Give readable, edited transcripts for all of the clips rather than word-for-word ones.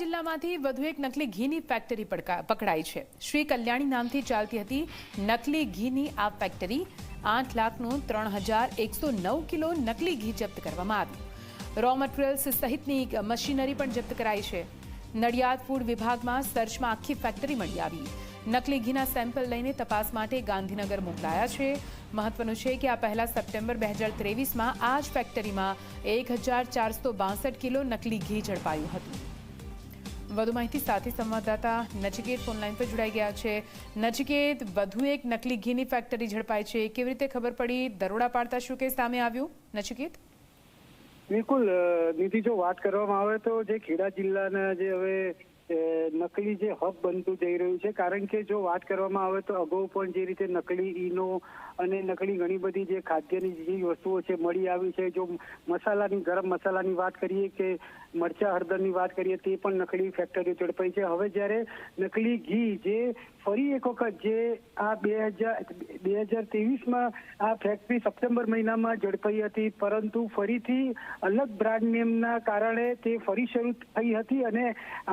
જિલ્લામાંથી વધુ એક નકલી ઘીની ફેક્ટરી પકડાઈ છે। શ્રી કલ્યાણી નામથી ચાલતી હતી નકલી ઘીની આ ફેક્ટરી 8 લાખનું 3109 કિલો નકલી ઘી જપ્ત કરવામાં આવ્યું। રો મટીરિયલ્સ સહિતની મશીનરી પણ જપ્ત કરાઈ છે। નડિયાદ ફૂડ વિભાગમાં સર્ચમાં આખી ફેક્ટરી મળી આવી। નકલી ઘીના સેમ્પલ લઈને તપાસ માટે ગાંધીનગર મોકલાયા છે। મહત્વનું છે કે આ પહેલા સપ્ટેમ્બર 2023માં આ જ ફેક્ટરીમાં 1462 કિલો નકલી ઘી ઝડપાયું હતું। વધુ માહિતી સાથે સંવાદદાતા નચિકેત ફોનલાઈન પર જોડાઈ ગયા છે। નચિકેત, વધુ એક નકલી ઘીની ફેક્ટરી ઝડપાઈ છે, કેવી રીતે ખબર પડી? દરોડા પાડતા શું કે સામે આવ્યું? નચિકેત, બિલકુલ નિધિ, જો વાત કરવામાં આવે તો જે ખેડા જિલ્લાના જે હવે નકલી જે હબ બનતું જઈ રહ્યું છે, કારણ કે જો વાત કરવામાં આવે તો અગાઉ પણ જે રીતે નકલી ઈનો અને નકલી ઘણી બધી જે ખાદ્યની જે વસ્તુઓ છે મળી આવી છે। જો મસાલાની, ગરમ મસાલાની વાત કરીએ કે મરચા હળદરની વાત કરીએ, તે પણ નકલી ફેક્ટરીઓ ઝડપાઈ છે। હવે જ્યારે નકલી ઘી જે ફરી એક વખત જે આ 2023માં આ ફેક્ટરી સપ્ટેમ્બર મહિનામાં ઝડપાઈ હતી, પરંતુ ફરીથી અલગ બ્રાન્ડ નેમના કારણે તે ફરી શરૂ થઈ હતી અને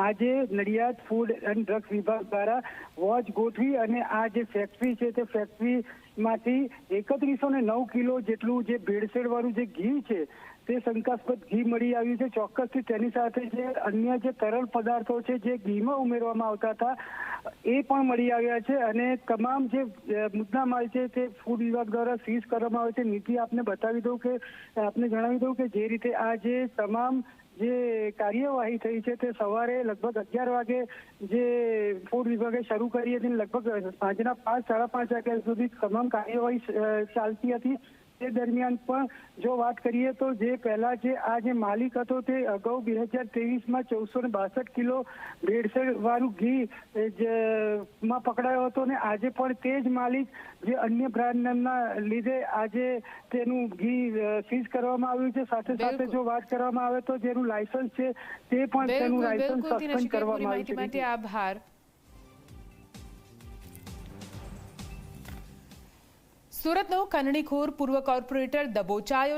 આજે નડિયાદ ફૂડ એન્ડ ડ્રગ્સ વિભાગ દ્વારા વોચ ગોઠવી અને આ જે ફેક્ટરી છે તે ફેક્ટરીમાંથી 3109 કિલો જેટલું જે ભેળસેળ વાળું જે ઘી છે તે શંકાસ્પદ ઘી મળી આવ્યું છે। ચોક્કસથી તેની સાથે જે અન્ય જે તરલ પદાર્થો છે જે ઘીમાં ઉમેરવામાં આવતા હતા એ પણ મળી આવ્યા છે અને તમામ જે મુદ્દામાલ છે તે ફૂડ વિભાગ દ્વારા સીઝ કરવામાં આવે છે। નીતિ આપને જણાવી દઉં કે જે રીતે આ જે તમામ જે કાર્યવાહી થઈ છે તે સવારે લગભગ 11 વાગે જે ફૂડ વિભાગે શરૂ કરી હતી, લગભગ સાંજના 5-5:30 વાગ્યા સુધી તમામ કાર્યવાહી ચાલતી હતી। તે દરમિયાન પણ જો વાત કરીએ તો જે પહેલા જે આ જે માલિક હતો તે અગાઉ 2023માં 1462 કિલો ભેળસેળ વાળું ઘી માં પકડાયો હતો અને આજે પણ તે જ માલિક જે અન્ય બ્રાન્ડના લીધે આજે તેનું ઘી સીઝ કરવામાં આવ્યું છે। સાથે સાથે જો વાત કરવામાં આવે તો જેનું લાયસન્સ છે તે પણ તેનું લાયસન્સ સસ્પેન્ડ કરવામાં આવ્યું છે। આભાર। સુરતનો ખંડણીખોર પૂર્વ કોર્પોરેટર દબોચાયો।